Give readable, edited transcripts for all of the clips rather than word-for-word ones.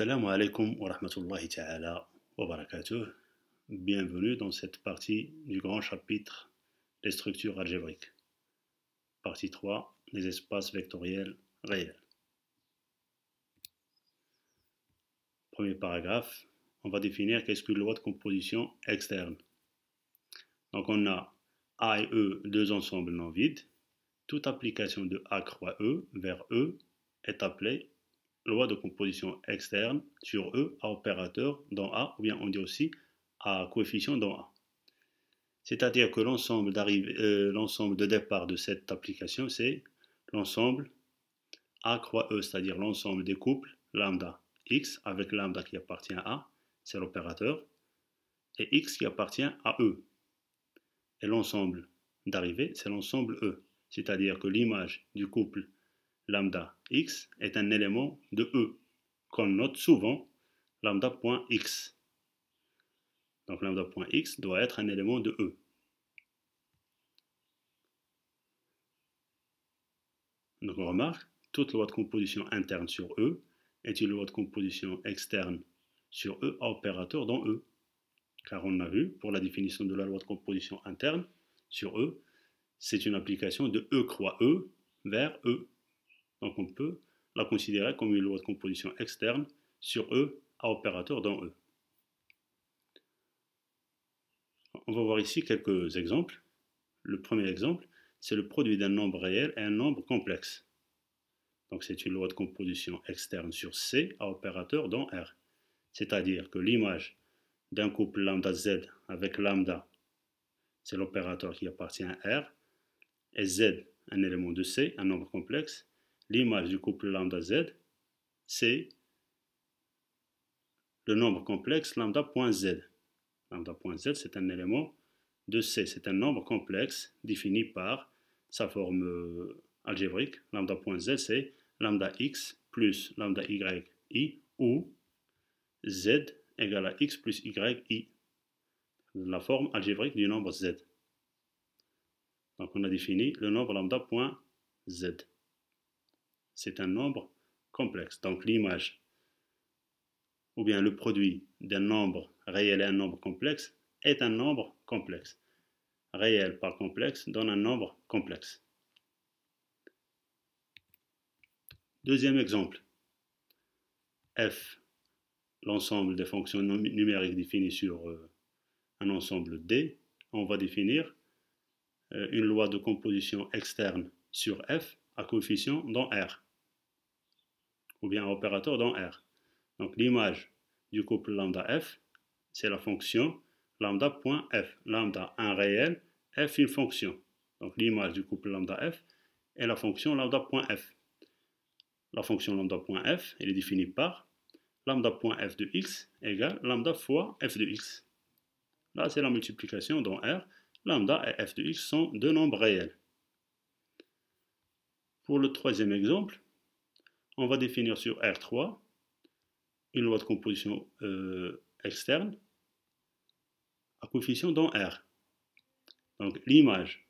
Assalamu alaikum wa rahmatullahi ta'ala wa barakatuh. Bienvenue dans cette partie du grand chapitre des structures algébriques. Partie 3, les espaces vectoriels réels. Premier paragraphe, on va définir qu'est-ce qu'une loi de composition externe. Donc on a A et E, deux ensembles non vides. Toute application de A croix E vers E est appelée loi de composition externe sur E à opérateur dans A, ou bien on dit aussi à coefficient dans A. C'est-à-dire que l'ensemble de départ de cette application, c'est l'ensemble A croix E, c'est-à-dire l'ensemble des couples lambda X avec lambda qui appartient à A, c'est l'opérateur, et X qui appartient à E. Et l'ensemble d'arrivée, c'est l'ensemble E. C'est-à-dire que l'image du couple lambda x est un élément de E, qu'on note souvent lambda.x. Donc lambda.x doit être un élément de E. Donc on remarque, toute loi de composition interne sur E est une loi de composition externe sur E à opérateur dans E. Car on a vu, pour la définition de la loi de composition interne sur E, c'est une application de E croix E vers E. Donc on peut la considérer comme une loi de composition externe sur E à opérateur dans E. On va voir ici quelques exemples. Le premier exemple, c'est le produit d'un nombre réel et un nombre complexe. Donc c'est une loi de composition externe sur C à opérateur dans R. C'est-à-dire que l'image d'un couple lambda Z avec lambda, c'est l'opérateur qui appartient à R, et Z, un élément de C, un nombre complexe. L'image du couple lambda Z, c'est le nombre complexe lambda.z. Lambda.z, c'est un élément de C, c'est un nombre complexe défini par sa forme algébrique. Lambda.z, c'est lambda x plus lambda yi, où z égale à x plus yi, la forme algébrique du nombre z. Donc on a défini le nombre lambda.z. C'est un nombre complexe. Donc l'image, ou bien le produit d'un nombre réel et un nombre complexe, est un nombre complexe. Réel par complexe donne un nombre complexe. Deuxième exemple. F, l'ensemble des fonctions numériques définies sur un ensemble D. On va définir une loi de composition externe sur F à coefficient dans R, ou bien à opérateur dans R. Donc l'image du couple lambda F, c'est la fonction lambda.f. Lambda un réel, F une fonction. Donc l'image du couple lambda F est la fonction lambda.f. La fonction lambda.f, elle est définie par lambda.f de x égale lambda fois f de x. Là, c'est la multiplication dans R. Lambda et f de x sont deux nombres réels. Pour le troisième exemple, on va définir sur R3 une loi de composition externe à coefficient dans R. Donc l'image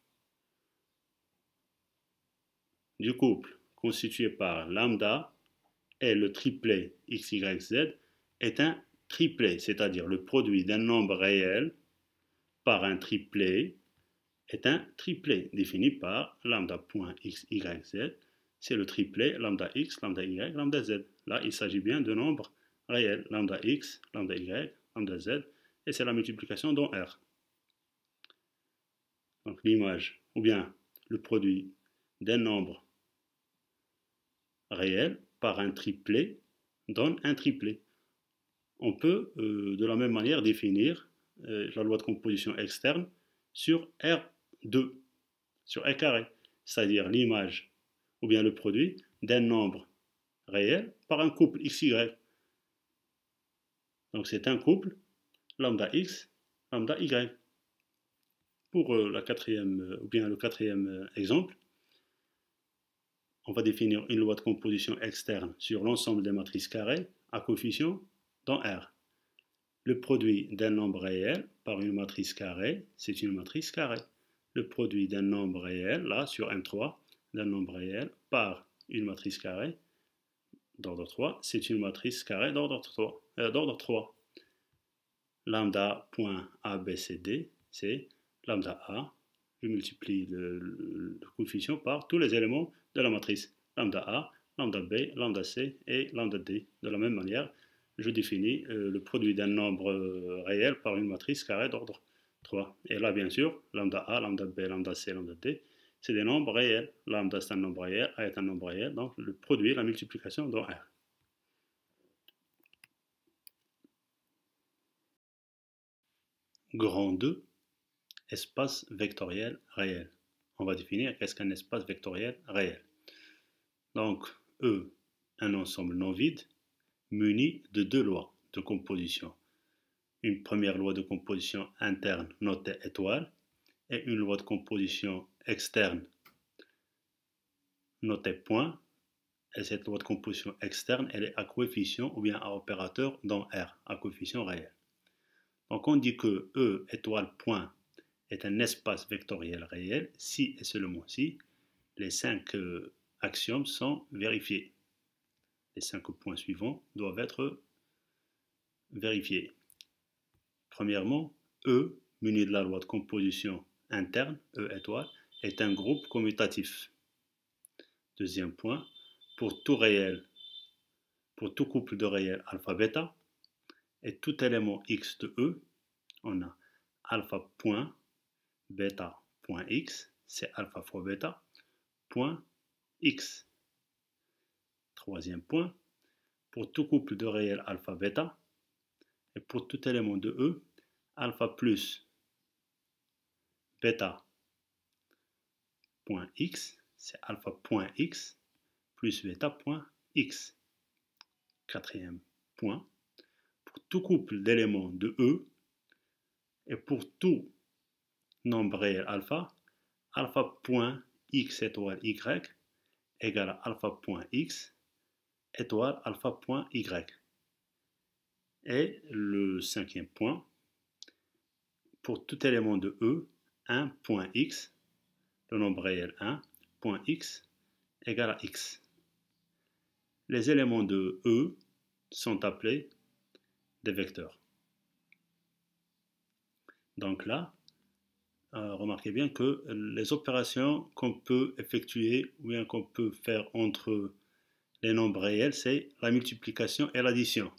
du couple constitué par lambda et le triplet x, y, z est un triplet, c'est-à-dire le produit d'un nombre réel par un triplet est un triplet défini par lambda.x, y, z. C'est le triplet lambda x, lambda y, lambda z. Là, il s'agit bien de nombres réels, lambda x, lambda y, lambda z, et c'est la multiplication dans R. Donc l'image, ou bien le produit d'un nombre réel par un triplet donne un triplet. On peut de la même manière définir la loi de composition externe sur R2, sur R carré, c'est-à-dire l'image ou bien le produit d'un nombre réel par un couple XY. Donc c'est un couple lambda X, lambda Y. Pour le quatrième exemple, on va définir une loi de composition externe sur l'ensemble des matrices carrées à coefficient dans R. Le produit d'un nombre réel par une matrice carrée, c'est une matrice carrée. Le produit d'un nombre réel, là, sur M3, d'un nombre réel par une matrice carrée, d'ordre 3, c'est une matrice carrée d'ordre 3. Lambda.abcd, c'est lambda A. Je multiplie le coefficient par tous les éléments de la matrice. Lambda A, lambda B, lambda C et lambda D. De la même manière, je définis le produit d'un nombre réel par une matrice carrée d'ordre 3. Et là, bien sûr, lambda A, lambda B, lambda C, lambda D, c'est des nombres réels. Lambda, c'est un nombre réel, A est un nombre réel, donc le produit, la multiplication dans R. Grand 2, espace vectoriel réel. On va définir qu'est-ce qu'un espace vectoriel réel. Donc, E, un ensemble non vide, muni de deux lois de composition. Une première loi de composition interne notée étoile et une loi de composition externe notée point. Et cette loi de composition externe, elle est à coefficient ou bien à opérateur dans R, à coefficient réel. Donc on dit que E étoile point est un espace vectoriel réel si et seulement si les 5 axiomes sont vérifiés. Les 5 points suivants doivent être vérifiés. Premièrement, E, muni de la loi de composition interne, E étoile, est un groupe commutatif. Deuxième point, pour tout réel, pour tout couple de réels alpha bêta, et tout élément x de E, on a alpha point bêta point x, c'est alpha fois bêta, point x. Troisième point, pour tout couple de réels alpha bêta, et pour tout élément de E, alpha plus bêta point x, c'est alpha point x, plus bêta point x. Quatrième point, pour tout couple d'éléments de E, et pour tout nombre réel alpha, alpha point x étoile y égale à alpha point x étoile alpha point y. Et le cinquième point, pour tout élément de E, 1 point x, le nombre réel 1, point x égale à x. Les éléments de E sont appelés des vecteurs. Donc là, remarquez bien que les opérations qu'on peut effectuer ou bien qu'on peut faire entre les nombres réels, c'est la multiplication et l'addition.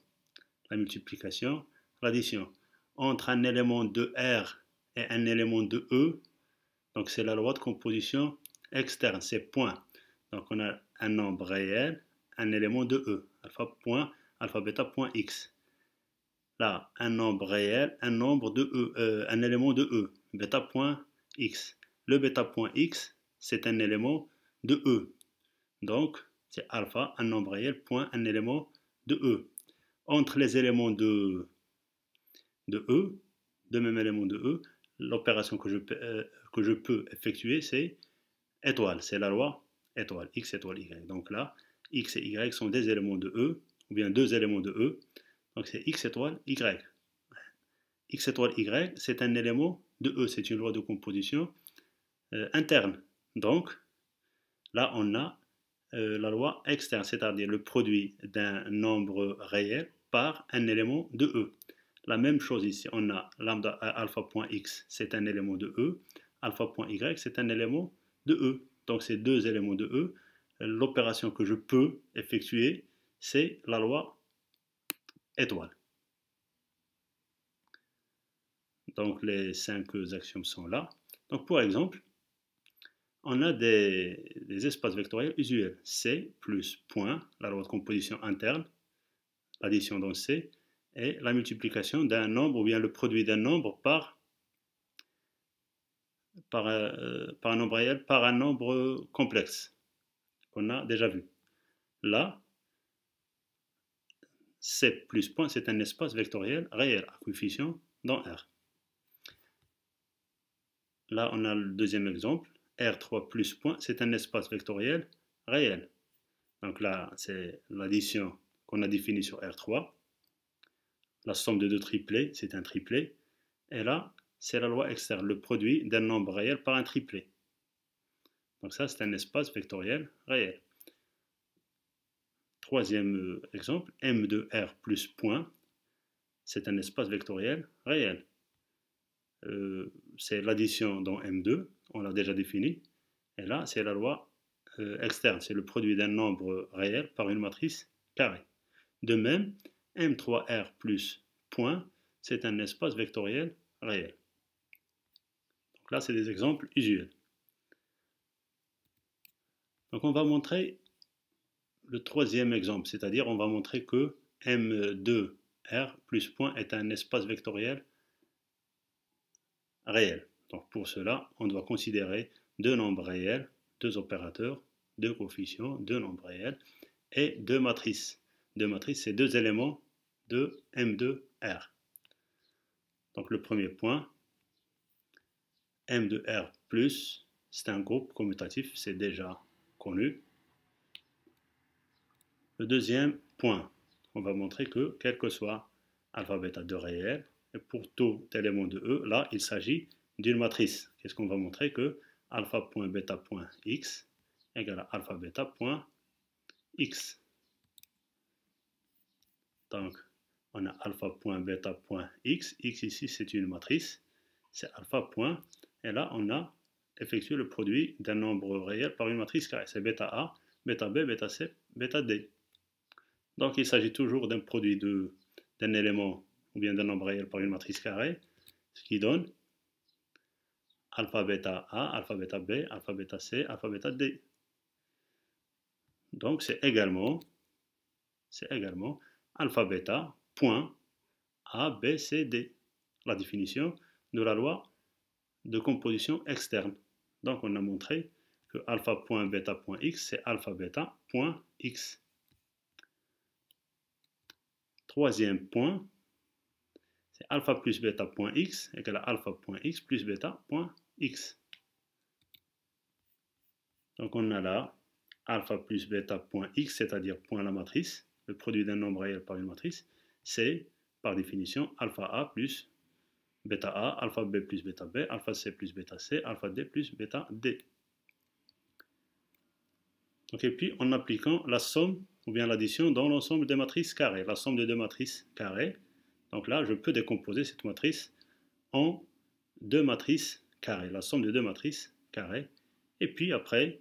La multiplication, l'addition. Entre un élément de R et un élément de E, donc c'est la loi de composition externe, c'est point. Donc on a un nombre réel, un élément de E, alpha point, alpha bêta point x. Là, un nombre réel, un nombre de E, un élément de E, bêta point x. Le bêta point x, c'est un élément de E. Donc, c'est alpha, un nombre réel, point, un élément de E. Entre les éléments de E, deux mêmes éléments de E, l'opération que je peux effectuer, c'est étoile. C'est la loi étoile, x étoile y. Donc là, x et y sont des éléments de E, ou bien deux éléments de E. Donc c'est x étoile y. X étoile y, c'est un élément de E. C'est une loi de composition interne. Donc, là, on a la loi externe, c'est-à-dire le produit d'un nombre réel par un élément de E. La même chose ici, on a lambda alpha.x, c'est un élément de E, alpha.y, c'est un élément de E. Donc ces deux éléments de E, l'opération que je peux effectuer, c'est la loi étoile. Donc les 5 axiomes sont là. Donc pour exemple, on a des espaces vectoriels usuels. C plus point, la loi de composition interne, l'addition dans C, et la multiplication d'un nombre ou bien le produit d'un nombre par un nombre réel par un nombre complexe qu'on a déjà vu. Là, C plus point, c'est un espace vectoriel réel à coefficient dans R. Là, on a le deuxième exemple. R3 plus point, c'est un espace vectoriel réel. Donc là, c'est l'addition qu'on a définie sur R3. La somme de deux triplés, c'est un triplet. Et là, c'est la loi externe, le produit d'un nombre réel par un triplet. Donc ça, c'est un espace vectoriel réel. Troisième exemple, M de R plus point, c'est un espace vectoriel réel. C'est l'addition dans M2, on l'a déjà défini, et là c'est la loi externe, c'est le produit d'un nombre réel par une matrice carrée. De même, M3R plus point, c'est un espace vectoriel réel. Donc là c'est des exemples usuels. Donc on va montrer le troisième exemple, c'est-à-dire on va montrer que M2R plus point est un espace vectoriel réel. Donc pour cela, on doit considérer deux nombres réels, deux opérateurs, deux coefficients, deux nombres réels et deux matrices. Deux matrices, c'est deux éléments de M2R. Donc le premier point, M2R plus, c'est un groupe commutatif, c'est déjà connu. Le deuxième point, on va montrer que quel que soit alpha bêta 2 réel, et pour tout élément de E, là il s'agit d'une matrice. Qu'est-ce qu'on va montrer? Que alpha.bêta.x égale à alpha bêta.x. Donc on a alpha.bêta.x, x ici c'est une matrice, c'est alpha point, et là on a effectué le produit d'un nombre réel par une matrice carrée, c'est bêta A, bêta B, bêta C, bêta D. Donc il s'agit toujours d'un produit d'un élément ou bien d'un nombre réel par une matrice carrée, ce qui donne alpha bêta A, alpha bêta B, alpha bêta C, alpha bêta D. Donc c'est également alpha bêta point A, B, C, D. La définition de la loi de composition externe. Donc on a montré que alpha.bêta.x c'est alpha bêta.x. Troisième point, c'est alpha plus bêta.x égale à alpha.x plus bêta.x. Donc on a là alpha plus bêta.x, c'est-à-dire point la matrice, le produit d'un nombre réel par une matrice, c'est par définition alpha A plus bêta A, alpha B plus bêta B, alpha C plus bêta C, alpha D plus bêta D. Donc, et puis en appliquant la somme ou bien l'addition dans l'ensemble des matrices carrées, la somme de deux matrices carrées. Donc là, je peux décomposer cette matrice en deux matrices carrées, la somme de deux matrices carrées. Et puis après,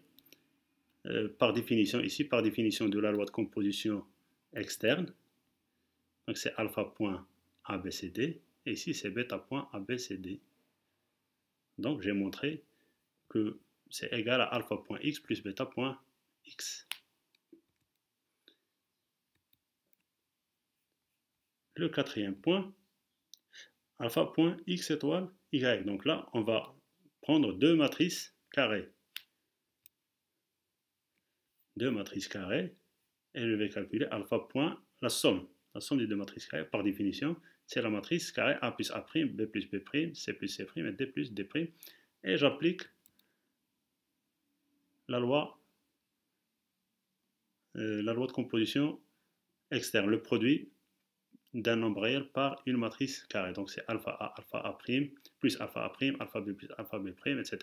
par définition, ici, par définition de la loi de composition externe, donc c'est alpha.abcd, et ici c'est bêta.abcd. Donc j'ai montré que c'est égal à alpha.x plus bêta.x. Le quatrième point, alpha.x étoile y. Donc là, on va prendre deux matrices carrées. Deux matrices carrées, et je vais calculer alpha point, la somme des deux matrices carrées, par définition, c'est la matrice carrée A plus A', B plus B', C plus C', et D plus D'. Et j'applique la loi de composition externe, le produit d'un nombre réel par une matrice carrée. Donc c'est alpha A' plus alpha A', alpha B plus alpha B', etc.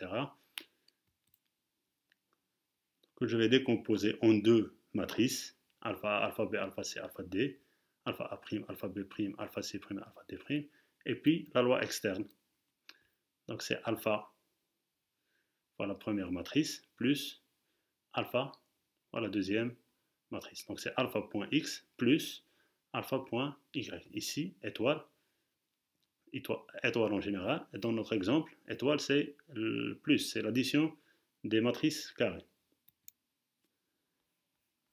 Que je vais décomposer en deux matrices, alpha A, alpha B, alpha C, alpha D, alpha A', alpha B', alpha C', alpha D', et puis la loi externe. Donc c'est alpha, voilà la première matrice, plus alpha, voilà la deuxième matrice. Donc c'est alpha.x plus alpha.y. Ici, étoile en général. Et dans notre exemple, étoile c'est le plus, c'est l'addition des matrices carrées.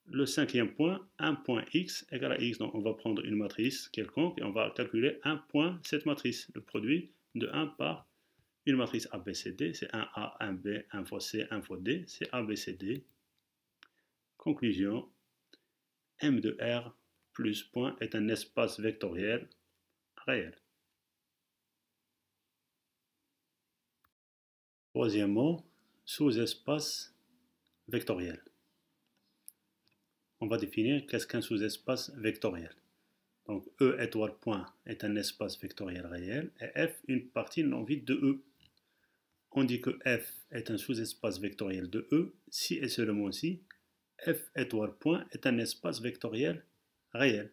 Le cinquième point, 1 point x égale à x. Donc on va prendre une matrice quelconque et on va calculer 1 point cette matrice, le produit de 1 par une matrice ABCD, c'est 1A, 1B, 1 fois C, 1 fois D, c'est ABCD. Conclusion, M de R plus point est un espace vectoriel réel. Troisièmement, sous-espace vectoriel. On va définir qu'est-ce qu'un sous-espace vectoriel. Donc E étoile point est un espace vectoriel réel et F une partie non vide de E. On dit que F est un sous-espace vectoriel de E si et seulement si F étoile point est un espace vectoriel réel.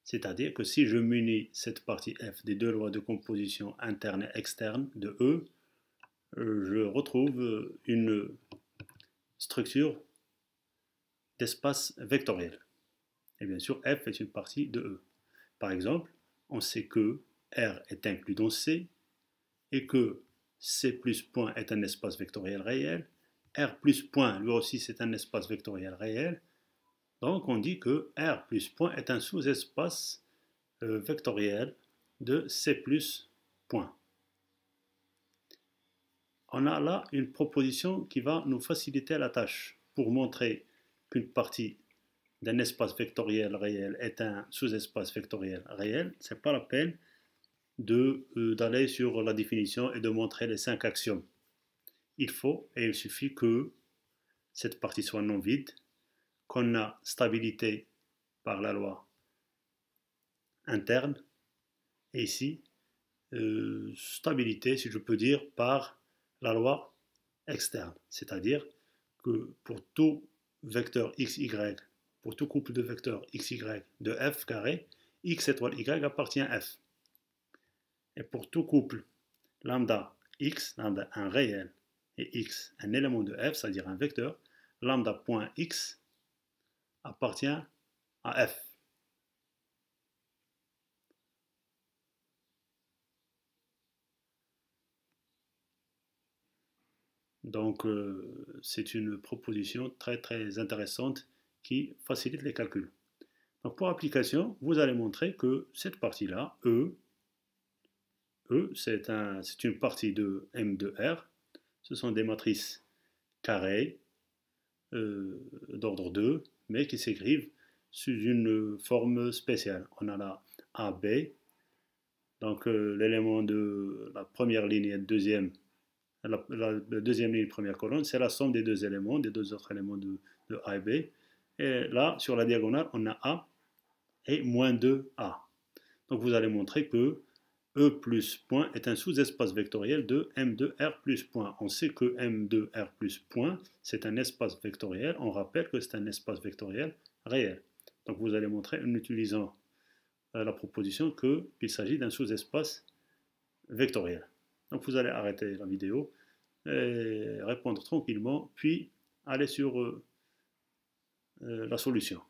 C'est-à-dire que si je munis cette partie F des deux lois de composition interne et externe de E, je retrouve une structure d'espace vectoriel. Et bien sûr, F est une partie de E. Par exemple, on sait que R est inclus dans C et que C plus point est un espace vectoriel réel. R plus point, lui aussi, c'est un espace vectoriel réel. Donc, on dit que R plus point est un sous-espace vectoriel de C plus point. On a là une proposition qui va nous faciliter la tâche pour montrer qu'une partie d'un espace vectoriel réel est un sous-espace vectoriel réel. Ce n'est pas la peine d'aller sur la définition et de montrer les 5 axiomes. Il faut et il suffit que cette partie soit non vide, qu'on a stabilité par la loi interne, et ici, stabilité, si je peux dire, par la loi externe. C'est-à-dire que pour tout vecteur xy, pour tout couple de vecteurs xy de f carré, x étoile y appartient à f. Et pour tout couple lambda x, lambda un réel, et x un élément de f, c'est-à-dire un vecteur, lambda point x appartient à f. Donc, c'est une proposition très très intéressante qui facilite les calculs. Donc, pour application, vous allez montrer que cette partie-là, c'est une partie de M de R. Ce sont des matrices carrées d'ordre 2, mais qui s'écrivent sous une forme spéciale. On a là AB, donc l'élément de la première ligne et la deuxième ligne, première colonne, c'est la somme des deux éléments, des deux autres éléments de A et B. Et là, sur la diagonale, on a A et moins 2A. Donc vous allez montrer que E plus point est un sous-espace vectoriel de M de R plus point. On sait que M de R plus point, c'est un espace vectoriel. On rappelle que c'est un espace vectoriel réel. Donc vous allez montrer en utilisant la proposition qu'il s'agit d'un sous-espace vectoriel. Donc vous allez arrêter la vidéo et répondre tranquillement, puis aller sur la solution.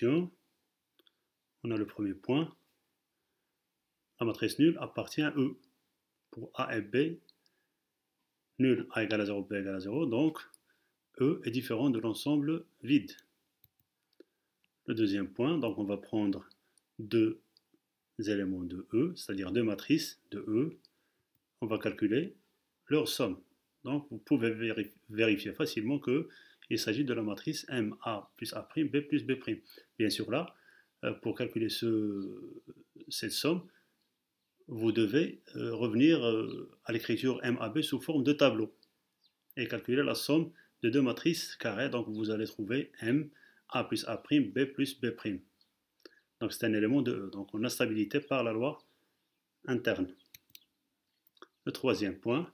On a le premier point. La matrice nulle appartient à E. Pour A et B, nul A égale à 0, B égale à 0, donc E est différent de l'ensemble vide. Le deuxième point, donc on va prendre deux éléments de E, c'est-à-dire deux matrices de E. On va calculer leur somme. Donc vous pouvez vérifier facilement qu'il s'agit de la matrice MA plus A', B plus B'. Bien sûr là, pour calculer cette somme, vous devez revenir à l'écriture MAB sous forme de tableau et calculer la somme de deux matrices carrées. Donc vous allez trouver M, A plus A', B plus B'. Donc c'est un élément de E. Donc on a stabilité par la loi interne. Le troisième point,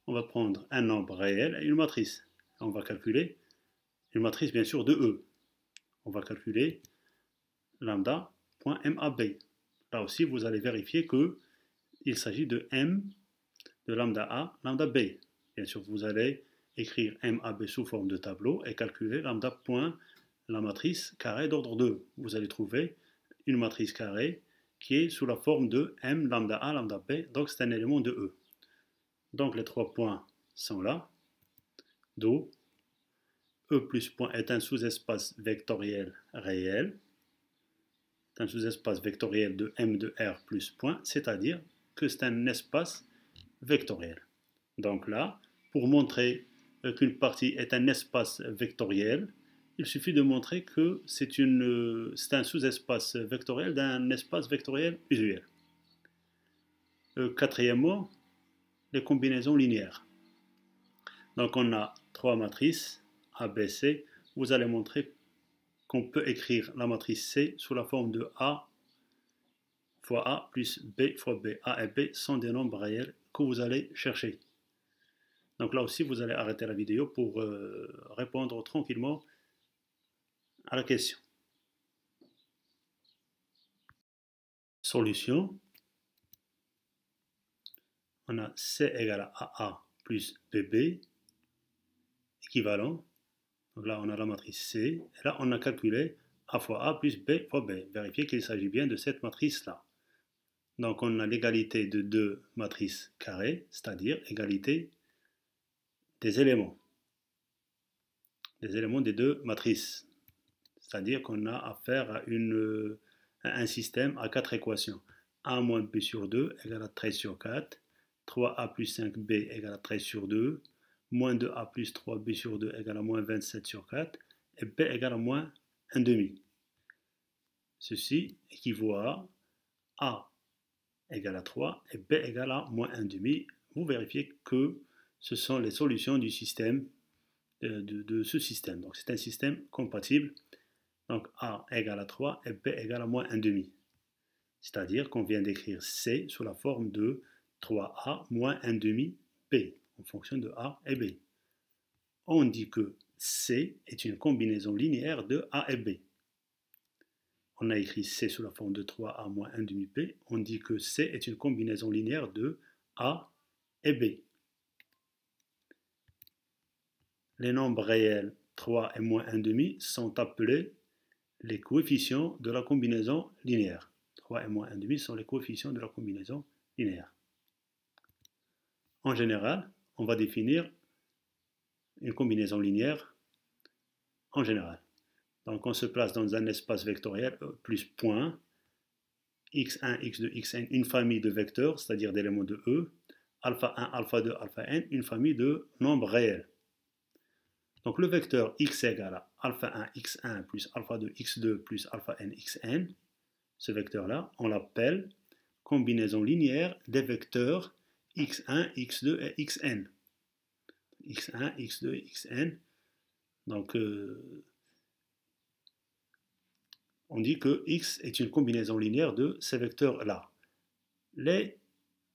on va prendre un nombre réel et une matrice. On va calculer une matrice bien sûr de E. On va calculer lambda.MAB. Là aussi, vous allez vérifier qu'il s'agit de M de lambda A, lambda B. Bien sûr, vous allez écrire MAB sous forme de tableau et calculer lambda point la matrice carrée d'ordre 2. Vous allez trouver une matrice carrée qui est sous la forme de M lambda A, lambda B. Donc, c'est un élément de E. Donc, les 3 points sont là. D'où E plus point est un sous-espace vectoriel réel. C'est un sous-espace vectoriel de M de R plus point, c'est-à-dire que c'est un espace vectoriel. Donc là, pour montrer qu'une partie est un espace vectoriel, il suffit de montrer que c'est un sous-espace vectoriel d'un espace vectoriel usuel. Quatrièmement, les combinaisons linéaires. Donc on a trois matrices A, B, C. Vous allez montrer qu'on peut écrire la matrice C sous la forme de A fois A plus B fois B. A et B sont des nombres réels que vous allez chercher. Donc là aussi, vous allez arrêter la vidéo pour répondre tranquillement à la question. Solution. On a C égale à AA plus BB, équivalent. Donc là, on a la matrice C. Et là, on a calculé A fois A plus B fois B. Vérifiez qu'il s'agit bien de cette matrice-là. Donc on a l'égalité de deux matrices carrées, c'est-à-dire égalité des éléments des deux matrices. C'est-à-dire qu'on a affaire à un système à quatre équations. A moins B sur 2 égale à 13 sur 4. 3A plus 5B égale à 13 sur 2. Moins 2A plus 3B sur 2 égale à moins 27 sur 4. Et B égale à moins 1 demi. Ceci équivaut à A égale à 3 et B égale à moins 1 demi. Vous vérifiez que ce sont les solutions du système, de ce système. Donc c'est un système compatible. Donc A égale à 3 et B égale à moins 1 demi. C'est-à-dire qu'on vient d'écrire C sous la forme de 3A moins 1 demi B, en fonction de A et B. On dit que C est une combinaison linéaire de A et B. On a écrit C sous la forme de 3A moins 1 demi B. On dit que C est une combinaison linéaire de A et B. Les nombres réels 3 et moins 1 demi sont appelés les coefficients de la combinaison linéaire. 3 et moins 1 demi sont les coefficients de la combinaison linéaire. En général, on va définir une combinaison linéaire en général. Donc on se place dans un espace vectoriel plus point, x1, x2, xn, une famille de vecteurs, c'est-à-dire d'éléments de E, alpha 1, alpha 2, alpha n, une famille de nombres réels. Donc le vecteur x égale à alpha 1, x1 plus alpha 2, x2 plus alpha n, xn, ce vecteur-là, on l'appelle combinaison linéaire des vecteurs x1, x2 et xn. x1, x2, xn. Donc, on dit que x est une combinaison linéaire de ces vecteurs-là. Les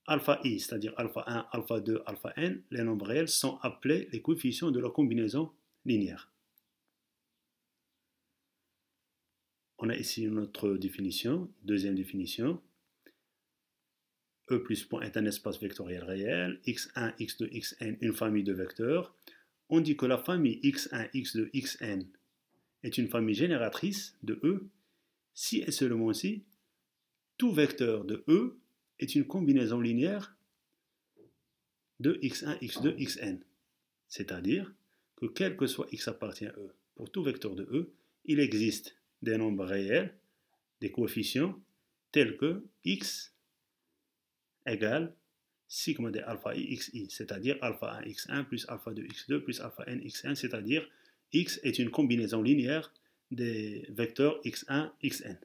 alpha i, c'est-à-dire alpha 1, alpha 2, alpha n, les nombres réels sont appelés les coefficients de la combinaison linéaire. On a ici notre définition, deuxième définition. E plus point est un espace vectoriel réel, x1, x2, xn, une famille de vecteurs. On dit que la famille x1, x2, xn est une famille génératrice de E si et seulement si tout vecteur de E est une combinaison linéaire de x1, x2, xn. C'est-à-dire que quel que soit x appartient à E, pour tout vecteur de E, il existe des nombres réels, des coefficients, tels que x égale sigma de alpha i xi, c'est-à-dire alpha 1 x1 plus alpha 2 x2 plus alpha n xn, c'est-à-dire x est une combinaison linéaire des vecteurs x1, xn.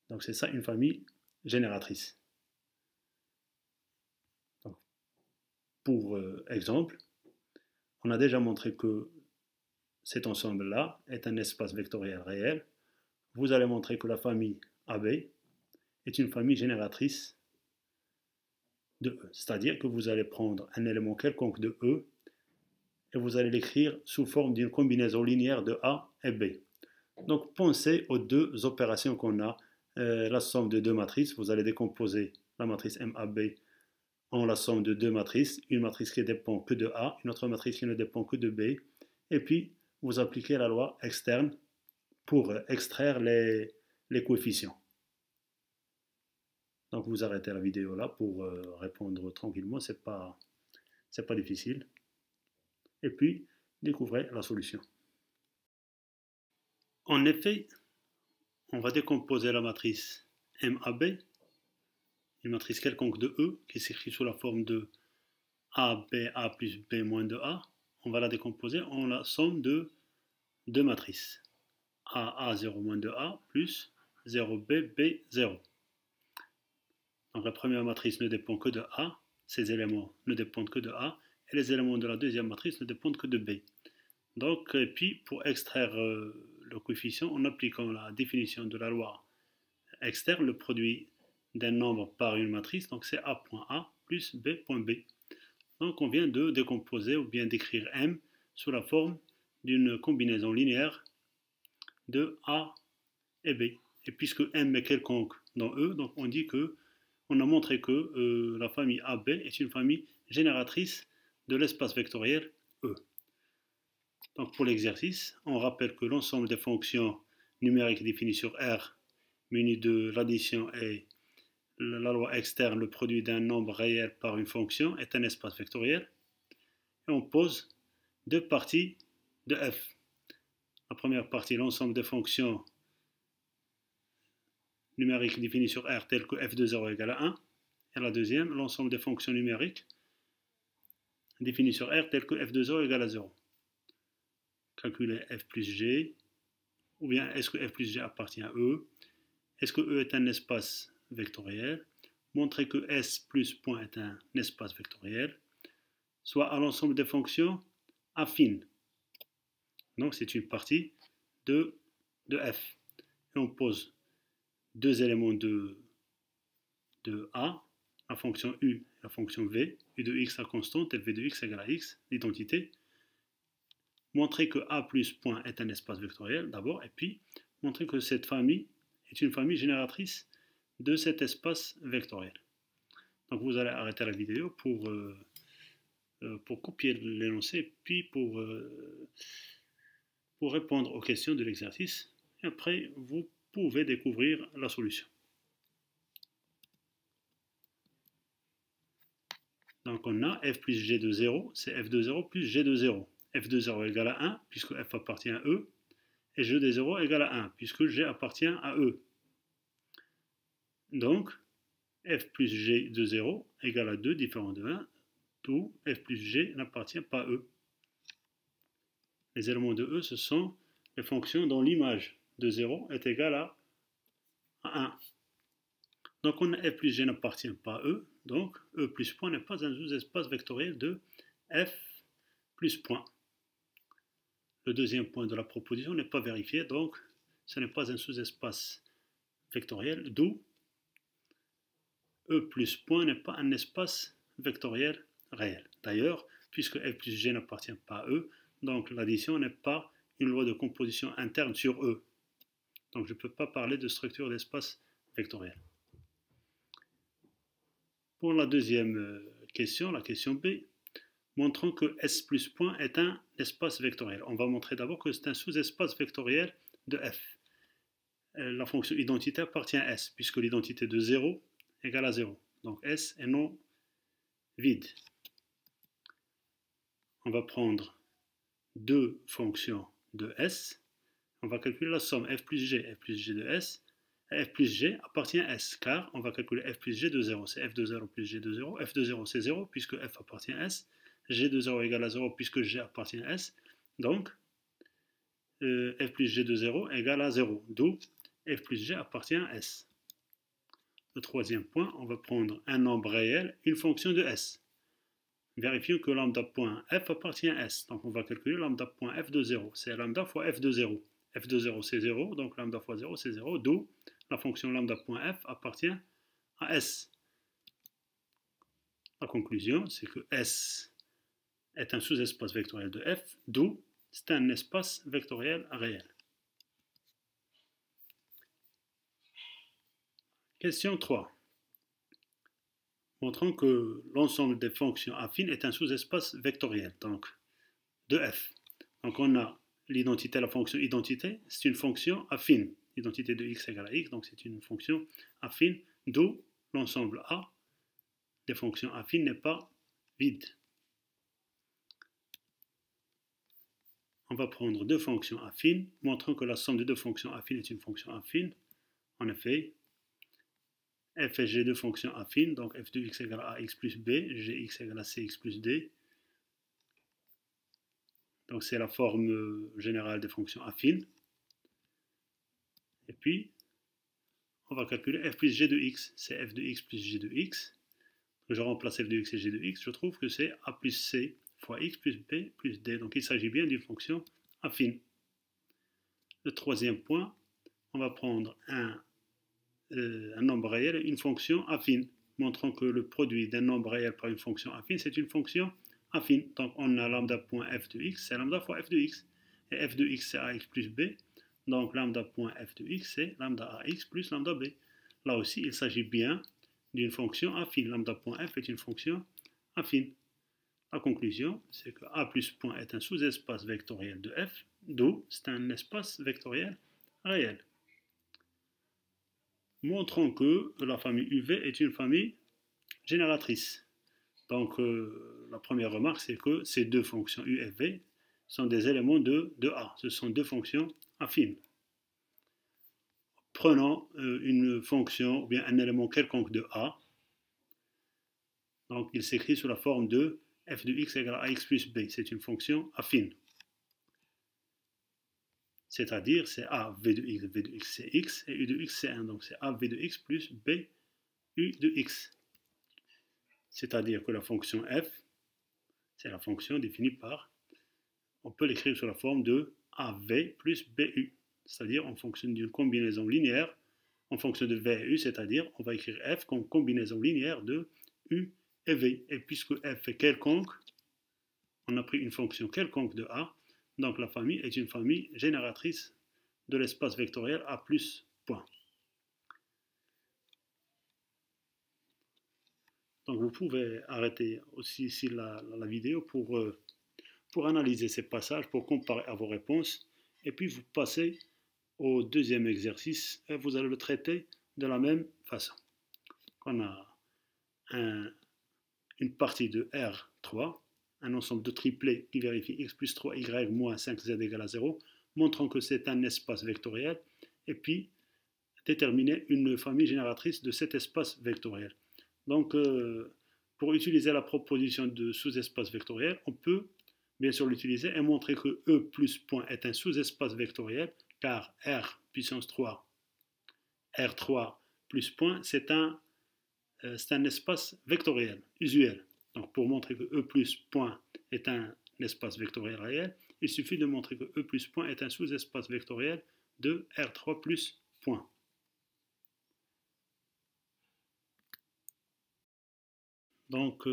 Donc c'est ça une famille génératrice. Donc, pour exemple, on a déjà montré que cet ensemble-là est un espace vectoriel réel. Vous allez montrer que la famille AB est une famille génératrice de E. C'est-à-dire que vous allez prendre un élément quelconque de E et vous allez l'écrire sous forme d'une combinaison linéaire de A et B. Donc pensez aux deux opérations qu'on a. La somme de deux matrices, vous allez décomposer la matrice MAB en la somme de deux matrices, une matrice qui ne dépend que de A, une autre matrice qui ne dépend que de B, et puis vous appliquez la loi externe pour extraire les coefficients. Donc vous arrêtez la vidéo là pour répondre tranquillement, c'est pas difficile. Et puis découvrez la solution. En effet, on va décomposer la matrice MAB, une matrice quelconque de E qui s'écrit sous la forme de A plus B moins 2A. On va la décomposer en la somme de deux matrices. A0 moins 2A plus 0B, B0. Donc la première matrice ne dépend que de A, ces éléments ne dépendent que de A, et les éléments de la deuxième matrice ne dépendent que de B. Donc, et puis pour extraire le coefficient, en appliquant la définition de la loi externe, le produit d'un nombre par une matrice, donc c'est A.A plus B.B. Donc on vient de décomposer ou bien d'écrire M sous la forme d'une combinaison linéaire de A et B. Et puisque M est quelconque dans E, donc on dit que on a montré que la famille AB est une famille génératrice de l'espace vectoriel E. Donc pour l'exercice, on rappelle que l'ensemble des fonctions numériques définies sur R, munies de l'addition et la loi externe, le produit d'un nombre réel par une fonction, est un espace vectoriel. Et on pose deux parties de f. La première partie, l'ensemble des fonctions numériques définies sur R telles que f de 0 égale à 1. Et la deuxième, l'ensemble des fonctions numériques définies sur R telles que f de 0 égale à 0. Calculer f plus g, ou bien est-ce que f plus g appartient à E? Est-ce que E est un espace vectoriel? Montrer que S plus point est un espace vectoriel, soit à l'ensemble des fonctions affines. Donc c'est une partie de f. Et on pose deux éléments de A, la fonction U et la fonction V, U de x la constante et V de x égale à x, l'identité. Montrer que A plus point est un espace vectoriel d'abord, et puis montrer que cette famille est une famille génératrice de cet espace vectoriel. Donc vous allez arrêter la vidéo pour copier l'énoncé, puis pour répondre aux questions de l'exercice. Et après, vous pouvez découvrir la solution. Donc on a f plus g de 0, c'est f de 0 plus g de 0. f de 0 égale à 1, puisque f appartient à E, et g de 0 égale à 1, puisque g appartient à E. Donc, f plus g de 0 égale à 2 différent de 1, d'où f plus g n'appartient pas à E. Les éléments de E, ce sont les fonctions dont l'image de 0 est égale à 1. Donc on a f plus g n'appartient pas à E, donc E plus point n'est pas un sous-espace vectoriel de f plus point. Le deuxième point de la proposition n'est pas vérifié, donc ce n'est pas un sous-espace vectoriel, d'où E plus point n'est pas un espace vectoriel réel. D'ailleurs, puisque f plus g n'appartient pas à E, donc l'addition n'est pas une loi de composition interne sur E. Donc je ne peux pas parler de structure d'espace vectoriel. Pour la deuxième question, la question B, montrons que S plus point est un espace vectoriel. On va montrer d'abord que c'est un sous-espace vectoriel de F. La fonction identité appartient à S, puisque l'identité de 0 égale à 0. Donc S est non vide. On va prendre deux fonctions de S. On va calculer la somme f plus g de S. Et f plus g appartient à S, car on va calculer f plus g de 0. C'est f de 0 plus g de 0. F de 0 c'est 0, puisque f appartient à S. G de 0 égale à 0, puisque g appartient à S. Donc, f plus g de 0 égale à 0, d'où f plus g appartient à S. Le troisième point, on va prendre un nombre réel, une fonction de S. Vérifions que lambda.f appartient à S. Donc on va calculer lambda.f de 0. C'est lambda fois f de 0. F de 0 c'est 0, donc lambda fois 0 c'est 0, d'où la fonction lambda.f appartient à S. La conclusion, c'est que S est un sous-espace vectoriel de F, d'où c'est un espace vectoriel réel. Question 3. Montrons que l'ensemble des fonctions affines est un sous-espace vectoriel, donc de F. Donc on a l'identité, la fonction identité, c'est une fonction affine. L'identité de x égale à x, donc c'est une fonction affine, d'où l'ensemble A des fonctions affines n'est pas vide. On va prendre deux fonctions affines, montrant que la somme de deux fonctions affines est une fonction affine. En effet, f et g de fonctions affines, donc f de x égale à ax plus b, gx égale à cx plus d. Donc c'est la forme générale des fonctions affines. Et puis, on va calculer f plus g de x, c'est f de x plus g de x. Je remplace f de x et g de x, je trouve que c'est a plus c fois x plus b plus d. Donc il s'agit bien d'une fonction affine. Le troisième point, on va prendre un nombre réel et une fonction affine, montrant que le produit d'un nombre réel par une fonction affine, c'est une fonction affine. Donc on a lambda.f de x, c'est lambda fois f de x. Et f de x, c'est ax plus b. Donc lambda.f de x, c'est lambda ax plus lambda b. Là aussi, il s'agit bien d'une fonction affine. Lambda.f est une fonction affine. La conclusion, c'est que A plus point est un sous-espace vectoriel de f, d'où c'est un espace vectoriel réel. Montrons que la famille UV est une famille génératrice. Donc la première remarque, c'est que ces deux fonctions U et V sont des éléments de A. Ce sont deux fonctions affines. Prenons une fonction ou bien un élément quelconque de A. Donc il s'écrit sous la forme de f de x égale à ax plus b. C'est une fonction affine. C'est-à-dire c'est a v de x c'est x et u de x c'est 1. Donc c'est a v de x plus b u de x. C'est-à-dire que la fonction f, c'est la fonction définie par, on peut l'écrire sous la forme de av plus bu. C'est-à-dire en fonction d'une combinaison linéaire, en fonction de v et u, c'est-à-dire on va écrire f comme combinaison linéaire de u et v. Et puisque f est quelconque, on a pris une fonction quelconque de a, donc la famille est une famille génératrice de l'espace vectoriel A plus point. Donc vous pouvez arrêter aussi ici la vidéo pour analyser ces passages, pour comparer à vos réponses, et puis vous passez au deuxième exercice et vous allez le traiter de la même façon. On a une partie de R3, un ensemble de triplés qui vérifie x plus 3y moins 5z égale à 0, montrant que c'est un espace vectoriel, et puis déterminer une famille génératrice de cet espace vectoriel. Donc, pour utiliser la proposition de sous-espace vectoriel, on peut bien sûr l'utiliser et montrer que E plus point est un sous-espace vectoriel, car R puissance 3, R3 plus point, c'est un espace vectoriel, usuel. Donc pour montrer que E plus point est un espace vectoriel réel, il suffit de montrer que E plus point est un sous-espace vectoriel de R3 plus point. Donc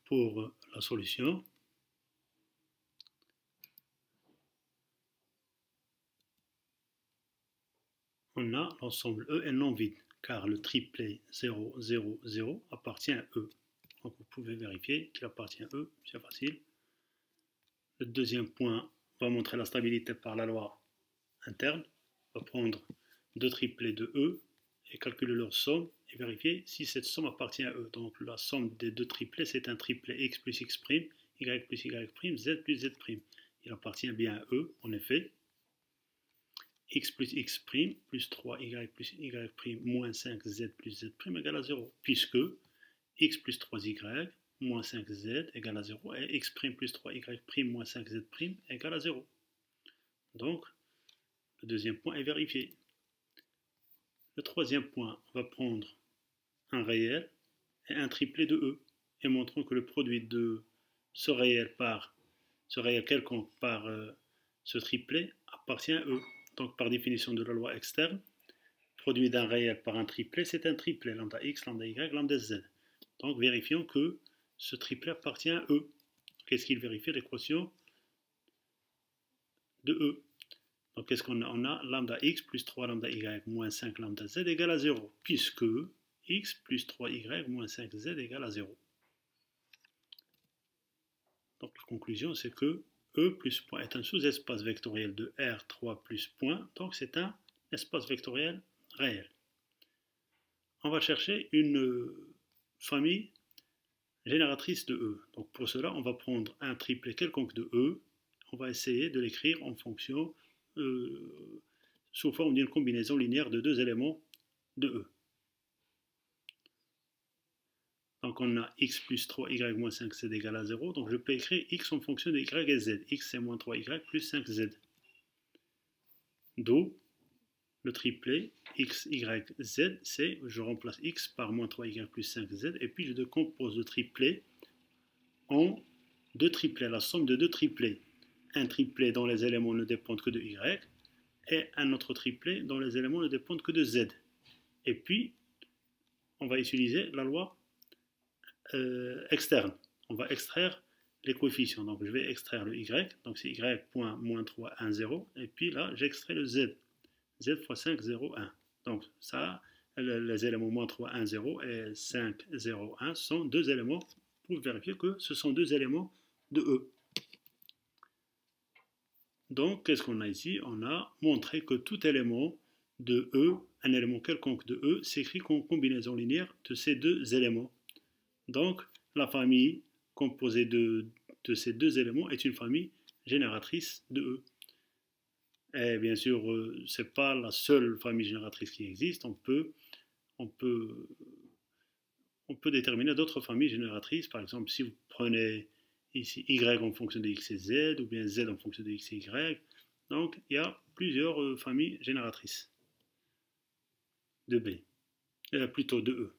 pour la solution, on a l'ensemble E est non vide, car le triplet 0, 0, 0 appartient à E. Donc vous pouvez vérifier qu'il appartient à E, c'est facile. Le deuxième point va montrer la stabilité par la loi interne. On va prendre deux triplets de E et calculer leur somme et vérifier si cette somme appartient à E. Donc la somme des deux triplets, c'est un triplet x plus x', y plus y', z plus z'. Il appartient bien à E, en effet. X plus x' plus 3y plus y' moins 5z plus z' égale à 0, puisque x plus 3y moins 5z égale à 0 et x' plus 3y' moins 5z' égale à 0. Donc, le deuxième point est vérifié. Le troisième point, on va prendre un réel et un triplet de E et montrons que le produit de ce réel quelconque par ce triplet appartient à E. Donc, par définition de la loi externe, produit d'un réel par un triplet, c'est un triplet, lambda x, lambda y, lambda z. Donc, vérifions que ce triplet appartient à E. Qu'est-ce qu'il vérifie? L'équation de E. Donc, qu'est-ce qu'on a? On a lambda x plus 3 lambda y moins 5 lambda z égale à 0, puisque x plus 3y moins 5z égale à 0. Donc, la conclusion, c'est que E plus point est un sous-espace vectoriel de R3 plus point, donc c'est un espace vectoriel réel. On va chercher une famille génératrice de E. Donc pour cela, on va prendre un triplet quelconque de E, on va essayer de l'écrire en fonction, sous forme d'une combinaison linéaire de deux éléments de E. Donc on a x plus 3y moins 5z égale à 0. Donc je peux écrire x en fonction de y et z. X c'est moins 3y plus 5z. D'où le triplet x, y, z, c'est, je remplace x par moins 3y plus 5z. Et puis je décompose le triplet en deux triplets, la somme de deux triplets. Un triplet dont les éléments ne dépendent que de y et un autre triplet dont les éléments ne dépendent que de z. Et puis on va utiliser la loi externe. On va extraire les coefficients. Donc je vais extraire le y, donc c'est y.-3, 1, 0, et puis là j'extrais le z, z fois 5, 0, 1. Donc ça, les éléments moins 3, 1, 0 et 5, 0, 1 sont deux éléments pour vérifier que ce sont deux éléments de E. Donc qu'est-ce qu'on a ici? On a montré que tout élément de E, un élément quelconque de E, s'écrit comme combinaison linéaire de ces deux éléments. Donc la famille composée de ces deux éléments est une famille génératrice de E. Et bien sûr, ce n'est pas la seule famille génératrice qui existe. On peut déterminer d'autres familles génératrices. Par exemple, si vous prenez ici y en fonction de x et z, ou bien z en fonction de x et y. Donc, il y a plusieurs familles génératrices de B, plutôt de E.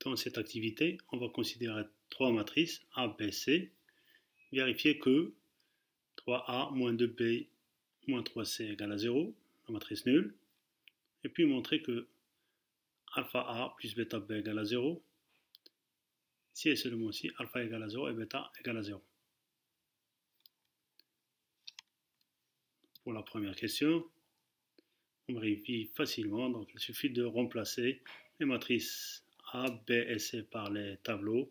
Dans cette activité, on va considérer trois matrices A, B, C, vérifier que 3A moins 2B moins 3C égale à 0, la matrice nulle, et puis montrer que alpha A plus bêta B égale à 0, si et seulement si alpha égale à 0 et bêta égale à 0. Pour la première question, on vérifie facilement, donc il suffit de remplacer les matrices A, B et C par les tableaux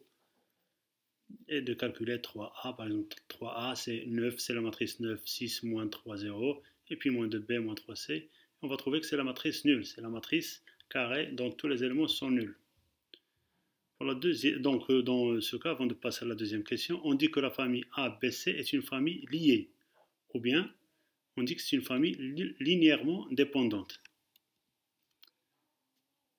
et de calculer 3A. Par exemple, 3A c'est 9, c'est la matrice 9, 6, moins 3, 0, et puis moins 2B, moins 3C. On va trouver que c'est la matrice nulle, c'est la matrice carrée dont tous les éléments sont nuls. Pour la deuxième, donc dans ce cas, avant de passer à la deuxième question, on dit que la famille A, B, C est une famille liée, ou bien on dit que c'est une famille linéairement dépendante.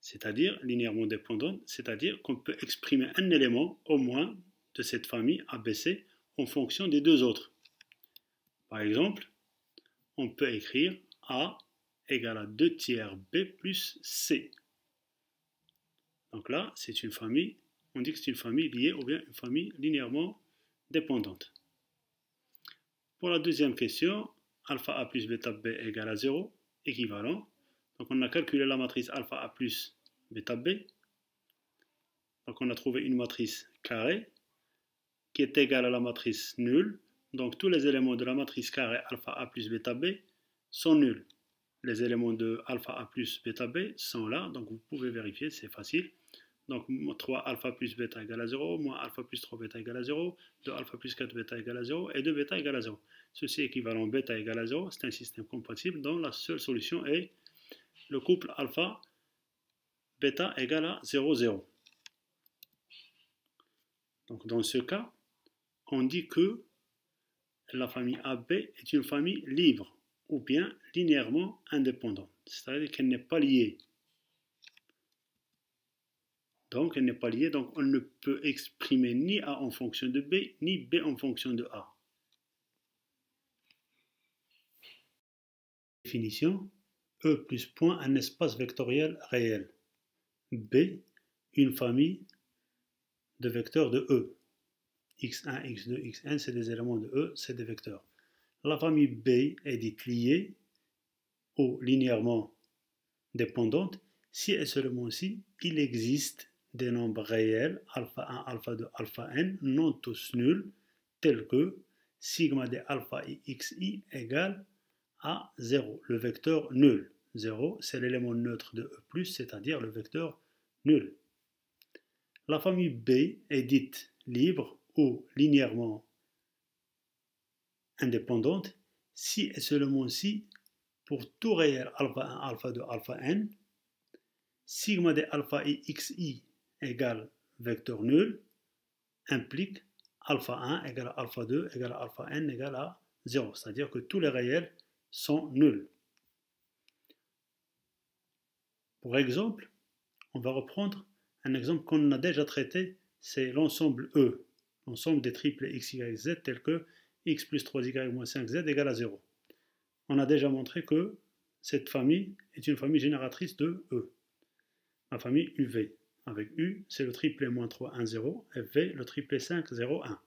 C'est-à-dire linéairement dépendante, c'est-à-dire qu'on peut exprimer un élément au moins de cette famille ABC en fonction des deux autres. Par exemple, on peut écrire A égale à 2 tiers B plus C. Donc là, c'est une famille, on dit que c'est une famille liée ou bien une famille linéairement dépendante. Pour la deuxième question, alpha A plus bêta B égale à 0, équivalent. Donc on a calculé la matrice alpha A plus bêta B. Donc on a trouvé une matrice carrée qui est égale à la matrice nulle. Donc tous les éléments de la matrice carrée alpha A plus bêta B sont nuls. Les éléments de alpha A plus bêta B sont là, donc vous pouvez vérifier, c'est facile. Donc 3 alpha plus bêta égale à 0, moins alpha plus 3 bêta égale à 0, 2 alpha plus 4 bêta égale à 0, et 2 bêta égale à 0. Ceci est équivalent bêta égale à 0, c'est un système compatible dont la seule solution est le couple alpha bêta égale à 0, 0. Donc dans ce cas, on dit que la famille AB est une famille libre ou bien linéairement indépendante, c'est-à-dire qu'elle n'est pas liée. Donc elle n'est pas liée, donc on ne peut exprimer ni A en fonction de B, ni B en fonction de A. Définition: E plus point, un espace vectoriel réel. B, une famille de vecteurs de E. x1, x2, xn, c'est des éléments de E, c'est des vecteurs. La famille B est dite liée ou linéairement dépendante si et seulement si il existe des nombres réels, alpha 1, alpha 2, alpha n, non tous nuls, tels que sigma de alpha i xi égale à 0, le vecteur nul. 0, c'est l'élément neutre de E+, c'est-à-dire le vecteur nul. La famille B est dite libre ou linéairement indépendante si et seulement si, pour tout réel alpha 1, alpha 2, alpha n, sigma de alpha i xi égale vecteur nul implique alpha 1 égale à alpha 2 égale à alpha n égale à 0, c'est-à-dire que tous les réels sont nuls. Pour exemple, on va reprendre un exemple qu'on a déjà traité, c'est l'ensemble E, l'ensemble des triples x, y, z tels que x plus 3y moins 5z égale à 0. On a déjà montré que cette famille est une famille génératrice de E, la famille UV. Avec U, c'est le triplet moins 3, 1, 0, et V, le triplet 5, 0, 1.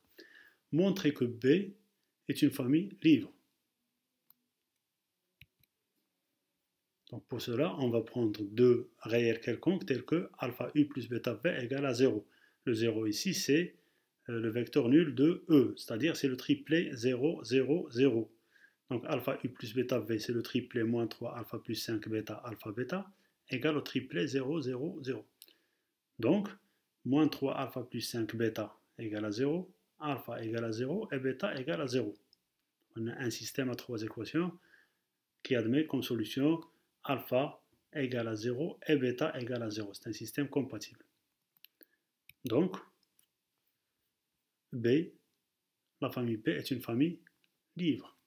Montrer que B est une famille libre. Donc pour cela, on va prendre deux réels quelconques tels que alpha u plus bêta v égale à 0. Le 0 ici, c'est le vecteur nul de E, c'est-à-dire c'est le triplet 0, 0, 0. Donc alpha u plus bêta v, c'est le triplet moins 3 alpha plus 5 bêta alpha bêta, égale au triplet 0, 0, 0. Donc, moins 3 alpha plus 5 bêta égale à 0, alpha égale à 0 et bêta égale à 0. On a un système à trois équations qui admet comme solution alpha égale à 0 et bêta égale à 0. C'est un système compatible. Donc, B, la famille B est une famille libre.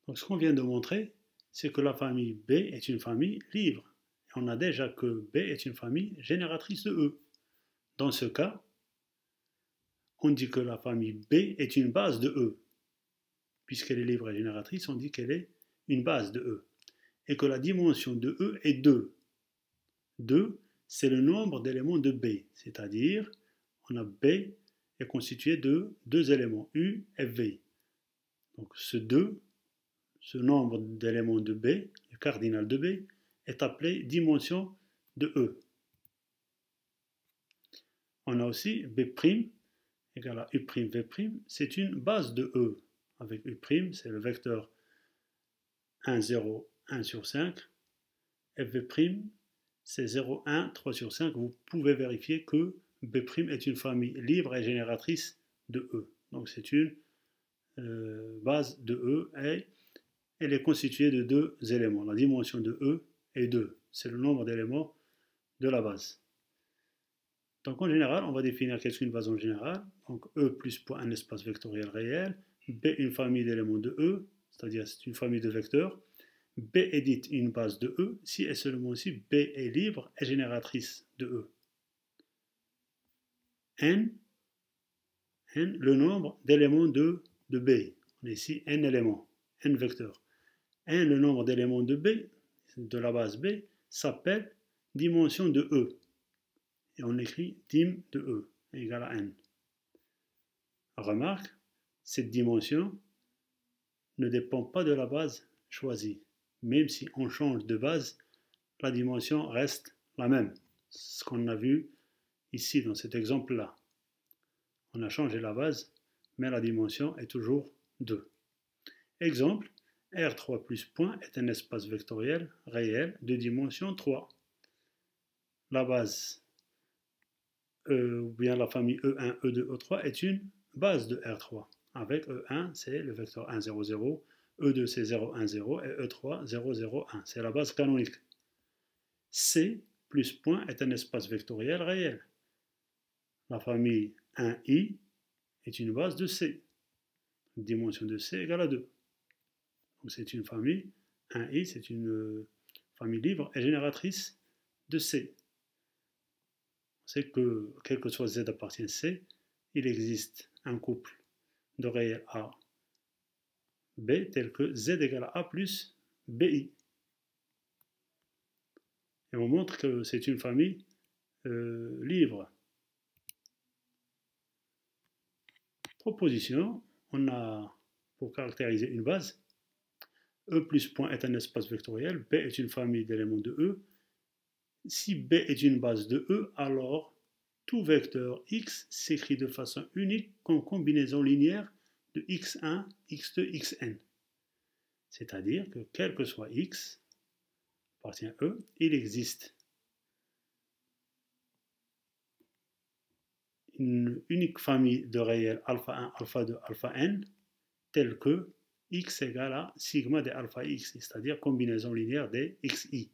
Donc, ce qu'on vient de montrer, c'est que la famille B est une famille libre. Et on a déjà que B est une famille génératrice de E. Dans ce cas, on dit que la famille B est une base de E. Puisqu'elle est libre et génératrice, on dit qu'elle est une base de E. Et que la dimension de E est 2. 2, c'est le nombre d'éléments de B. C'est-à-dire, on a B est constitué de deux éléments, U et V. Donc ce 2, ce nombre d'éléments de B, le cardinal de B, est appelé dimension de E. On a aussi B' égale à U'V', c'est une base de E. Avec U', c'est le vecteur 1, 0, 1 sur 5. Et V', c'est 0, 1, 3 sur 5. Vous pouvez vérifier que B' est une famille libre et génératrice de E. Donc c'est une base de E et elle est constituée de deux éléments. La dimension de E est 2. C'est le nombre d'éléments de la base. Donc en général, on va définir qu'est-ce qu'une base en général. Donc E plus point un espace vectoriel réel. B une famille d'éléments de E, c'est-à-dire c'est une famille de vecteurs. B est dite une base de E si et seulement si B est libre et génératrice de E. N, le nombre d'éléments de B. On a ici n éléments, n vecteurs. N, le nombre d'éléments de B, de la base B, s'appelle dimension de E. Et on écrit dim de E égale à n. Remarque, cette dimension ne dépend pas de la base choisie. Même si on change de base, la dimension reste la même. Ce qu'on a vu ici dans cet exemple-là. On a changé la base, mais la dimension est toujours 2. Exemple, R3 plus point est un espace vectoriel réel de dimension 3. La base ou bien la famille E1, E2, E3 est une base de R3. Avec E1, c'est le vecteur 1, 0, 0, E2, c'est 0, 1, 0, et E3, 0, 0, 1. C'est la base canonique. C plus point est un espace vectoriel réel. La famille 1i est une base de C. Dimension de C égale à 2. Donc c'est une famille 1i, c'est une famille libre et génératrice de C. C'est que, quel que soit Z appartient à C, il existe un couple de réels A, B, tel que Z égale à A plus BI. Et on montre que c'est une famille libre. Proposition, on a, pour caractériser une base, E plus point est un espace vectoriel, B est une famille d'éléments de E. Si B est une base de E, alors tout vecteur x s'écrit de façon unique comme combinaison linéaire de x1, x2, xn. C'est-à-dire que quel que soit x appartient à E, il existe une unique famille de réels alpha 1, alpha 2, alpha n, telle que x égale à sigma des alpha x, c'est-à-dire combinaison linéaire des xi.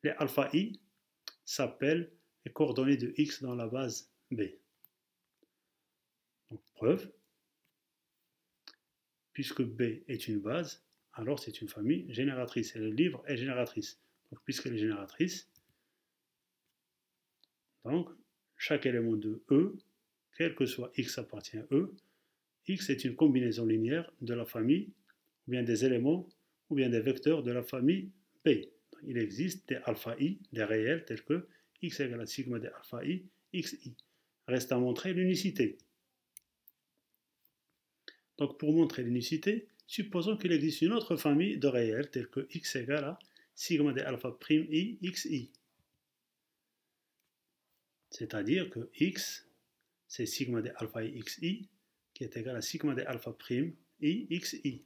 Les alpha i s'appellent les coordonnées de x dans la base B. Donc, preuve, puisque B est une base, alors c'est une famille génératrice. Elle est libre et génératrice. Donc, puisqu'elle est génératrice, donc chaque élément de E, quel que soit x appartient à E, x est une combinaison linéaire de la famille, ou bien des éléments, ou bien des vecteurs de la famille B. Donc, il existe des alpha i, des réels tels que x égale à sigma des alpha i, xi. Reste à montrer l'unicité. Donc pour montrer l'unicité, supposons qu'il existe une autre famille de réels telle que x égale à sigma de alpha prime i xi. C'est-à-dire que x, c'est sigma de alpha i xi qui est égal à sigma de alpha prime i xi.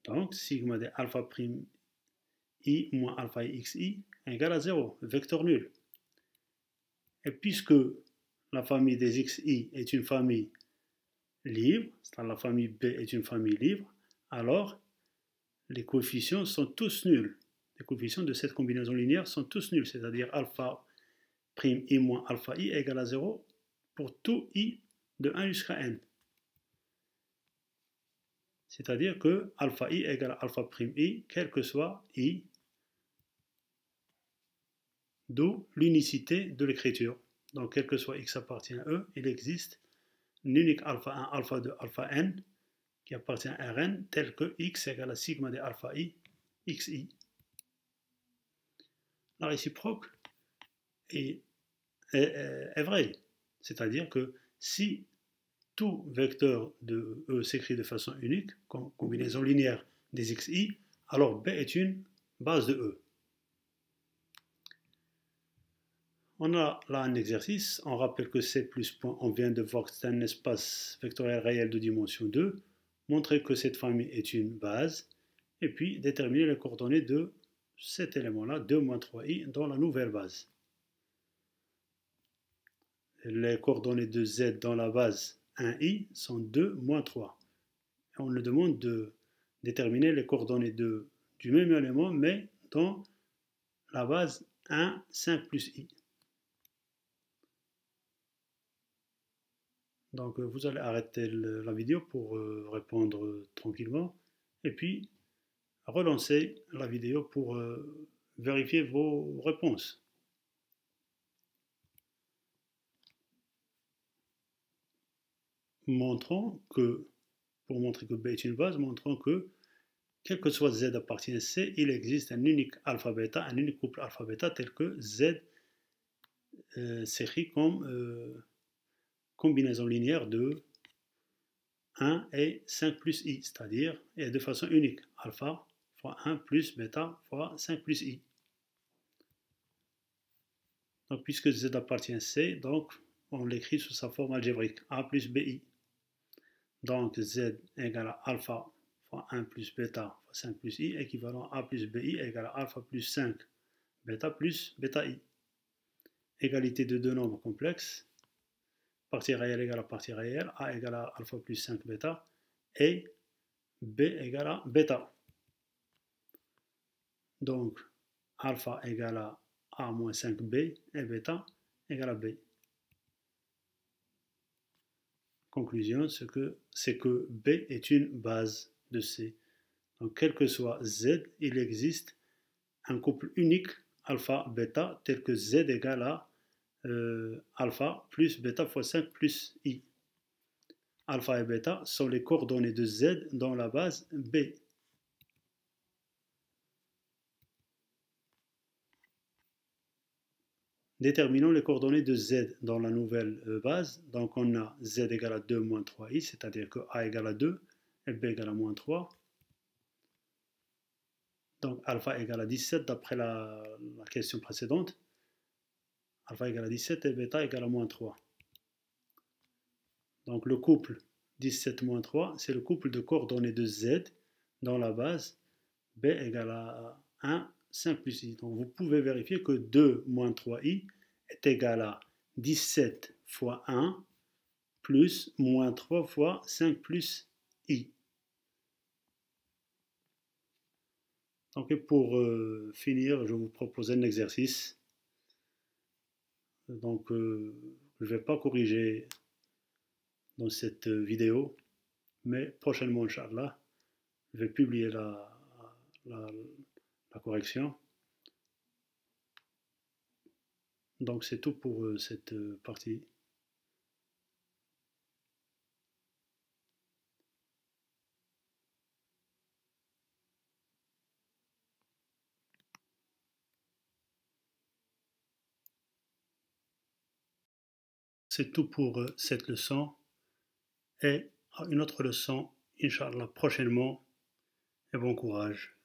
Donc sigma de alpha prime i moins alpha i xi égale à 0, vecteur nul. Et puisque la famille des xi est une famille libre, c'est-à-dire la famille B est une famille libre, alors les coefficients sont tous nuls. Les coefficients de cette combinaison linéaire sont tous nuls, c'est-à-dire alpha prime i moins alpha i égale à 0 pour tout i de 1 jusqu'à n. C'est-à-dire que alpha i égale à alpha prime i, quel que soit i, d'où l'unicité de l'écriture. Donc, quel que soit x appartient à E, il existe un unique alpha 1, alpha 2, alpha n qui appartient à Rn tel que x égale à sigma de alpha i xi. La réciproque est vraie. C'est-à-dire que si tout vecteur de E s'écrit de façon unique, comme combinaison linéaire des xi, alors B est une base de E. On a là un exercice, on rappelle que C plus point, on vient de voir que c'est un espace vectoriel réel de dimension 2, montrer que cette famille est une base, et puis déterminer les coordonnées de cet élément-là, 2 moins 3i, dans la nouvelle base. Les coordonnées de z dans la base 1i sont 2 moins 3. Et on nous demande de déterminer les coordonnées du même élément, mais dans la base 1, 5 plus i. Donc vous allez arrêter la vidéo pour répondre tranquillement et puis relancer la vidéo pour vérifier vos réponses. Montrons que, pour montrer que B est une base, montrons que quel que soit Z appartient à C, il existe un unique alpha-bêta, un unique couple alpha-bêta tel que Z s'écrit comme combinaison linéaire de 1 et 5 plus i, c'est-à-dire et de façon unique, alpha fois 1 plus bêta fois 5 plus i. Donc puisque Z appartient à C, donc on l'écrit sous sa forme algébrique, a plus bi. Donc Z égale à alpha fois 1 plus bêta fois 5 plus i, équivalent à A plus bi égale à alpha plus 5 bêta plus bêta i. Égalité de deux nombres complexes, partie réelle égale à partie réelle, A égale à alpha plus 5 bêta, et B égale à bêta. Donc alpha égale à A moins 5b et bêta égale à b. Conclusion, c'est que B est une base de C. Donc quel que soit Z, il existe un couple unique alpha-bêta tel que Z égale à alpha plus bêta fois 5 plus i. Alpha et bêta sont les coordonnées de Z dans la base B. Déterminons les coordonnées de Z dans la nouvelle base. Donc on a Z égale à 2 moins 3i, c'est-à-dire que A égale à 2 et B égale à moins 3. Donc alpha égale à 17 d'après la question précédente. Alpha égale à 17 et bêta égale à moins 3. Donc le couple 17 moins 3, c'est le couple de coordonnées de Z dans la base B égale à 1, 5 plus i. Donc vous pouvez vérifier que 2 moins 3i est égal à 17 fois 1 plus moins 3 fois 5 plus i. Donc pour finir, je vous propose un exercice. Donc je ne vais pas corriger dans cette vidéo, mais prochainement, Inch'Allah, je vais publier la correction. Donc c'est tout pour cette partie. C'est tout pour cette leçon et à une autre leçon, Inch'Allah, prochainement, et bon courage.